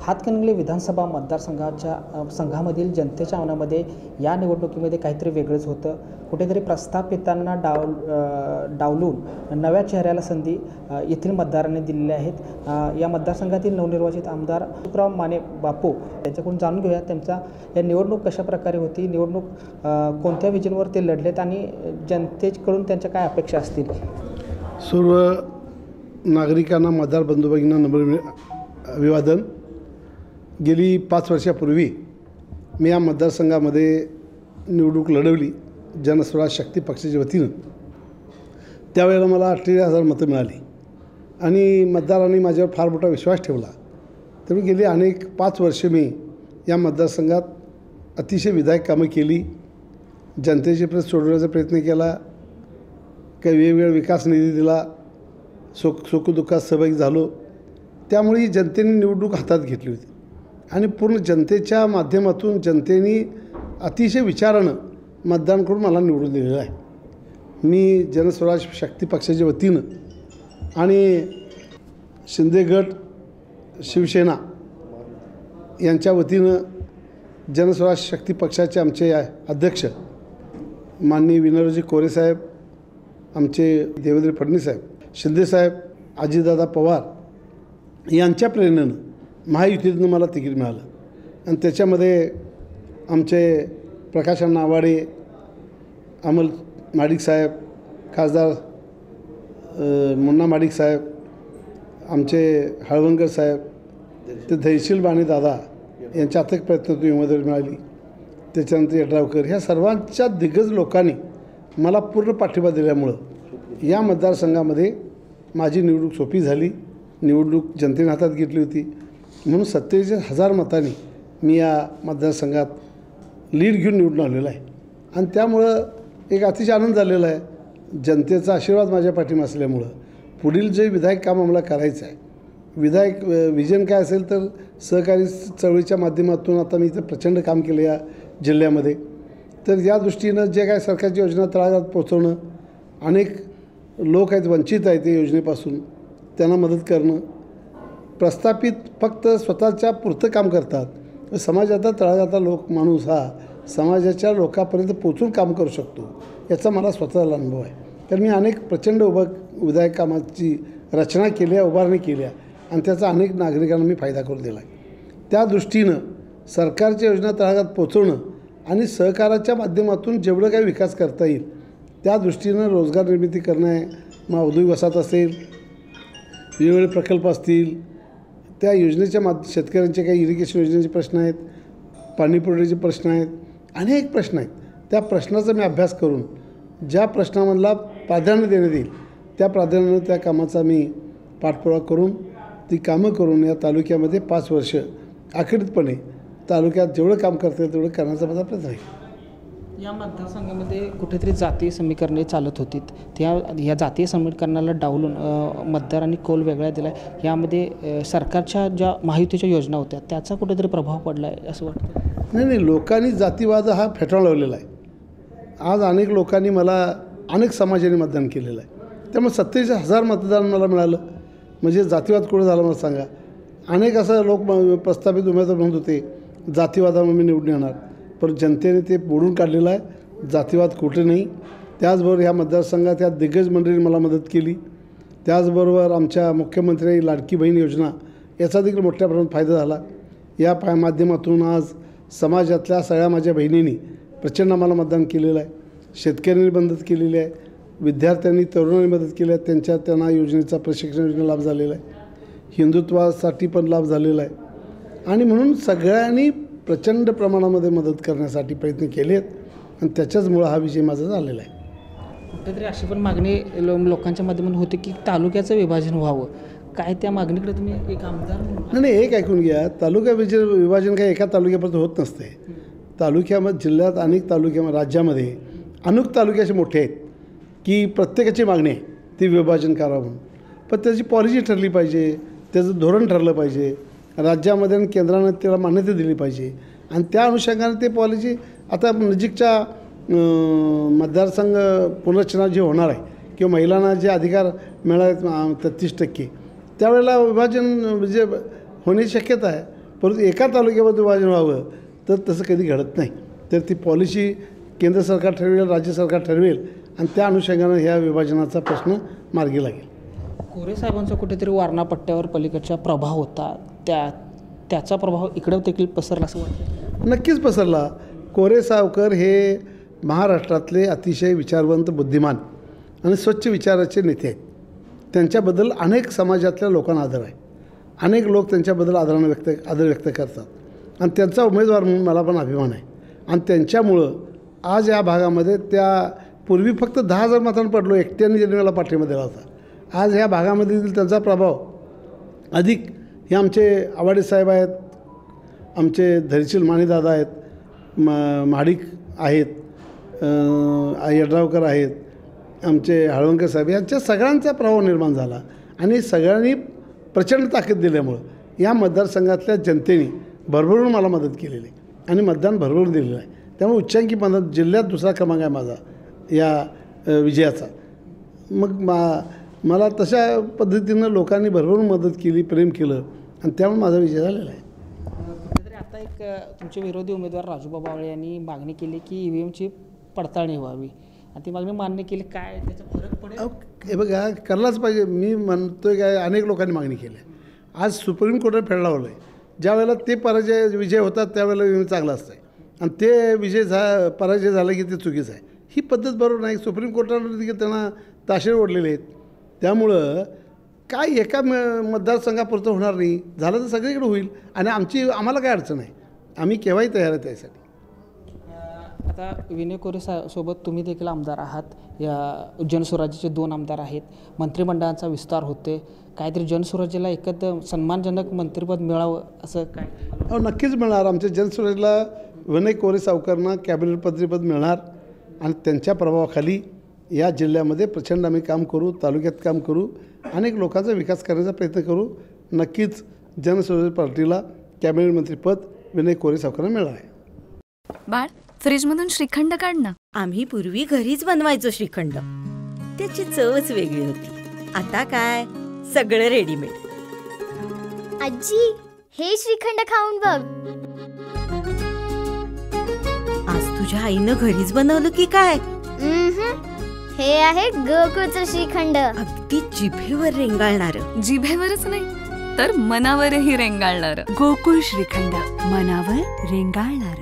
हातकणंगले विधानसभा संघामधील जनतेच्या मनामध्ये या निवडणुकीमध्ये काहीतरी वेगळंच होतं। कुठेतरी प्रस्थापितांना डावलून नव्या चेहऱ्याला संधी येथील मतदारांनी दिलेली आहेत। या मतदारसंघातील नवनिर्वाचित आमदार सुखराव माने बापू यांच्याकडून जाणून घेऊया त्यांचा या निवडणूक कशा प्रकारे होती, निवडणूक कोणत्या विजनवर ते लढलेत आणि जनतेकडून त्यांच्या काय अपेक्षा असतील। सर्व नागरिकांना मतदार बंधू भगिनींना नम्र अभिवादन। गेली 5 वर्षापूर्वी मी या मतदारसंघामध्ये निवडणूक लढवली जनस्वराज शक्ती पक्षाच्या वतीनं। त्यावेळेला मला 48,000 मतं मिळाली आणि मतदारांनी माझ्यावर फार मोठा विश्वास ठेवला। तर गेली अनेक 5 वर्षे मी या मतदारसंघात अतिशय विधायक कामं केली, जनतेचे प्रश्न सोडवण्याचा प्रयत्न केला, काही वेगवेगळा विकास निधी दिला, सुखदुःखात सहभागी झालो। त्यामुळे जनतेने निवडणूक हातात घेतली होती आणि पूर्ण जनतेच्या माध्यमातून जनतेने अतिशय विचारानं मतदान करून मला निवडून दिलेलं आहे। मी जनस्वराज शक्ती पक्षाच्या वतीनं आणि शिंदे गट शिवसेना यांच्या वतीनं जनस्वराज शक्ती पक्षाचे आमचे अध्यक्ष माननीय विनोदजी कोरे साहेब, आमचे देवेंद्र फडणवीस साहेब, शिंदे साहेब, अजितदादा पवार यांच्या प्रेरणेनं महायुतीतून मला तिकीट मिळालं आणि त्याच्यामध्ये आमचे प्रकाश अण्णा आवाडे, अमल माडिक साहेब, खासदार मुन्ना माडिक साहेब, आमचे हळवंकर साहेब, ते धैर्यशील बाणे दादा यांच्या अथक प्रयत्नातून उमेदवारी मिळाली। त्याच्यानंतर यड्रावकर, ह्या सर्वांच्या दिग्गज लोकांनी मला पूर्ण पाठिंबा दिल्यामुळं या मतदारसंघामध्ये माझी निवडणूक सोपी झाली। निवडणूक जनतेने हातात घेतली होती म्हणून 47,000 मतांनी मी या मतदारसंघात लीड घेऊन निवडून आलेला आहे आणि त्यामुळं एक अतिशय आनंद झालेला आहे। जनतेचा आशीर्वाद माझ्या पाठीमा असल्यामुळं पुढील जे विधायक काम आम्हाला करायचं आहे, विधायक विजन काय असेल तर सहकारी चळवळीच्या माध्यमातून आता मी इथं प्रचंड काम केलं या जिल्ह्यामध्ये। तर या दृष्टीनं जे काय सरकारची योजना तळागाळात पोहोचवणं, अनेक लोक आहेत वंचित आहेत ते योजनेपासून, त्यांना मदत करणं, प्रस्थापित फक्त स्वतःच्या पुरतं काम करतात, समाजाचा तळागाळाचा माणूस हा समाजाच्या लोकांपर्यंत पोचून काम करू शकतो याचा मला स्वतःला अनुभव आहे। तर मी अनेक प्रचंड विधायक कामाची रचना केल्या, उभारणी केल्या आणि त्याचा अनेक नागरिकांना मी फायदा करून दिला आहे। त्या दृष्टीनं सरकारच्या योजना तळागाळात पोचवणं आणि सहकाराच्या माध्यमातून जेवढं काही विकास करता येईल त्या दृष्टीनं रोजगार निर्मिती करणं आहे, मग औद्योगिक वसाहत असेल, वेगवेगळे प्रकल्प असतील, त्या योजनेच्या शेतकऱ्यांचे काही इरिगेशन योजनेचे प्रश्न आहेत, पाणीपुरवठ्याचे प्रश्न आहेत, अनेक प्रश्न आहेत। त्या प्रश्नाचा मी अभ्यास करून ज्या प्रश्नामधला प्राधान्य देण्यात येईल त्या प्राधान्यानं त्या कामाचा मी पाठपुरावा करून ती कामं करून या तालुक्यामध्ये 5 वर्ष अखंडितपणे तालुक्यात जेवढं काम करता येईल तेवढं करण्याचा माझा प्रयत्न आहे। या मतदारसंघामध्ये कुठेतरी जातीय समीकरणे चालत होती, या जातीय समीकरणाला डावलून मतदारांनी कौल वेगळा दिला। यामध्ये सरकारच्या ज्या महायुतीच्या योजना होत्या त्याचा कुठेतरी प्रभाव पडला आहे असं वाटतं? नाही, लोकांनी जातीवाद हा फेटाळून लावलेला आहे। आज अनेक लोकांनी मला अनेक समाजाने मतदान केलेलं आहे, त्यामुळे 47,000 मतदान मला मिळालं म्हणजे जातीवाद कुठं झाला मला सांगा। अनेक असं लोक प्रस्थापित उमेदवार म्हणत होते जातीवादामुळे मी निवडून येणार, पण जनतेने ते मोडून काढलेलं आहे। जातीवाद कुठे नाही। त्याचबरोबर ह्या मतदारसंघात या दिग्गज मंडळींनी मला मदत केली। त्याचबरोबर आमच्या मुख्यमंत्री लाडकी बहीण योजना याचा देखील मोठ्या प्रमाणात फायदा झाला। या माध्यमातून आज समाजातल्या सगळ्या माझ्या बहिणींनी प्रचंड मला मतदान केलेलं आहे। शेतकऱ्यांनी मदत केलेली आहे, विद्यार्थ्यांनी तरुणांनी मदत केली आहे, त्यांना योजनेचा प्रशिक्षण योजना लाभ झालेला आहे, हिंदुत्वासाठी पण लाभ झालेला आहे आणि म्हणून सगळ्यांनी प्रचंड प्रमाणामध्ये मदत करण्यासाठी प्रयत्न केले आहेत आणि त्याच्याचमुळं हा विजय माझा झालेला आहे। कुठेतरी अशी पण मागणी लोकांच्या माध्यमातून होते की तालुक्याचं विभाजन व्हावं, काय त्या मागणीकडे तुम्ही एक आमदार नाही, एक ऐकून घ्या, तालुका विभाजन काही एका तालुक्यापर्यंत होत नसते। तालुक्यामध्ये, जिल्ह्यात, अनेक तालुक्यामध्ये, राज्यामध्ये अनेक तालुके असे मोठे आहेत की प्रत्येकाची मागणी आहे ती विभाजन करावं म्हणून, पण त्याची पॉलिसी ठरली पाहिजे, त्याचं धोरण ठरलं पाहिजे, राज्यामध्ये आणि केंद्रानं त्याला मान्यता दिली पाहिजे आणि त्या अनुषंगाने ते पॉलिसी आता नजीकच्या मतदारसंघ पुनर्रचना जे होणार आहे किंवा महिलांना जे अधिकार मिळाले 33%, त्यावेळेला विभाजन म्हणजे होण्याची शक्यता आहे। परंतु एका तालुक्यामध्ये विभाजन व्हावं तर तसं कधी घडत नाही. तर ती पॉलिसी केंद्र सरकार ठरवेल, राज्य सरकार ठरवेल आणि त्या अनुषंगानं ह्या विभाजनाचा प्रश्न मार्गी लागेल. कोरे साहेबांचा कुठेतरी वारणा पट्ट्यावर पलीकडचा प्रभाव होता, त्याचा प्रभाव इकडं देखील पसरला असं वाटतं? नक्कीच पसरला. कोरे सावकर हे महाराष्ट्रातले अतिशय विचारवंत, बुद्धिमान आणि स्वच्छ विचाराचे नेते आहेत. त्यांच्याबद्दल अनेक समाजातल्या लोकांना आदर आहे. अनेक लोक त्यांच्याबद्दल आदर व्यक्त करतात आणि त्यांचा उमेदवार म्हणून मला पण अभिमान आहे. आणि त्यांच्यामुळं आज या भागामध्ये त्या पूर्वी फक्त 10,000 मतांनी पडलो, एकट्याने ज्यांनी मला पाठिंबा दिला होता. आज ह्या भागामध्ये त्यांचा प्रभाव अधिक. हे आमचे आवाडे साहेब आहेत, आमचे धैर्यशील मानेदादा आहेत, महाडिक आहेत, यड्रावकर आहेत, आमचे हळवंकर साहेब, यांच्या सगळ्यांचा प्रभाव निर्माण झाला. आणि सगळ्यांनी प्रचंड ताकद दिल्यामुळं या मतदारसंघातल्या जनतेने भरभरून मला मदत केलेली आणि मतदान भरभरून दिलेलं आहे. त्यामुळे उच्चांकी मदत, जिल्ह्यात 2रा क्रमांक आहे माझा या विजयाचा. मग मला तशा पद्धतीनं लोकांनी भरभरून मदत केली, प्रेम केलं आणि त्यामुळे माझा विजय झालेला आहे. कुठेतरी आता एक तुमचे विरोधी उमेदवार राजूबाबा आवळे यांनी मागणी केली की EVMची पडताळणी व्हावी आणि ती मागणी मान्य केली. काय त्याचा फरक पडेल? हे बघा, करायलाच पाहिजे. मी म्हणतोय काय, अनेक लोकांनी मागणी केली आहे. आज सुप्रीम कोर्टात फेड लावलं आहे. ज्या वेळेला ते विजय होतात त्यावेळेला EVM चांगलं असतं आहे आणि ते पराजय झाला की ते चुकीचं आहे. ही पद्धत बरोबर नाही. सुप्रीम कोर्टाने त्यांना ताशेर ओढलेले आहेत. त्यामुळं काय एका मतदारसंघापुरतं होणार नाही, झालं तर सगळीकडे होईल आणि आम्हाला काय अडचण आहे. आम्ही केव्हाही तयार आहे त्यासाठी. आता विनय कोरे सोबत तुम्ही देखील आमदार आहात. या जनस्वराज्याचे 2 आमदार आहेत. मंत्रिमंडळाचा विस्तार होते. काहीतरी जनस्वराज्याला सन्मानजनक मंत्रिपद मिळावं असं काय? नक्कीच मिळणार. आमच्या जनस्वराज्याला विनय कोरे सावकारांना कॅबिनेट मंत्रिपद मिळणार आणि त्यांच्या प्रभावाखाली या जिल्ह्यामध्ये प्रचंड आम्ही काम करू, तालुक्यात काम करू, अनेक लोकांचा विकास करण्याचा प्रयत्न करू. नक्कीच जनस्वराज्य पार्टीला कॅबिनेट मंत्रिपद विनय कोरे सावकारांना मिळणार आहे. बाळ, फ्रीजमधून श्रीखंड काढ ना. आम्ही पूर्वी घरीच बनवायचो श्रीखंड. त्याची चवच वेगळी होती. आता काय सगळं रेडीमेड. आजी, हे श्रीखंड खाऊन बघ. आज तुझ्या आईनं घरीच बनवलं की काय? हे आहे गोकुळचं श्रीखंड. अगदी जिभेवर रेंगाळणार. जिभेवरच नाही तर मनावरही रेंगाळणार. गोकुळ श्रीखंड, मनावर रेंगाळणार.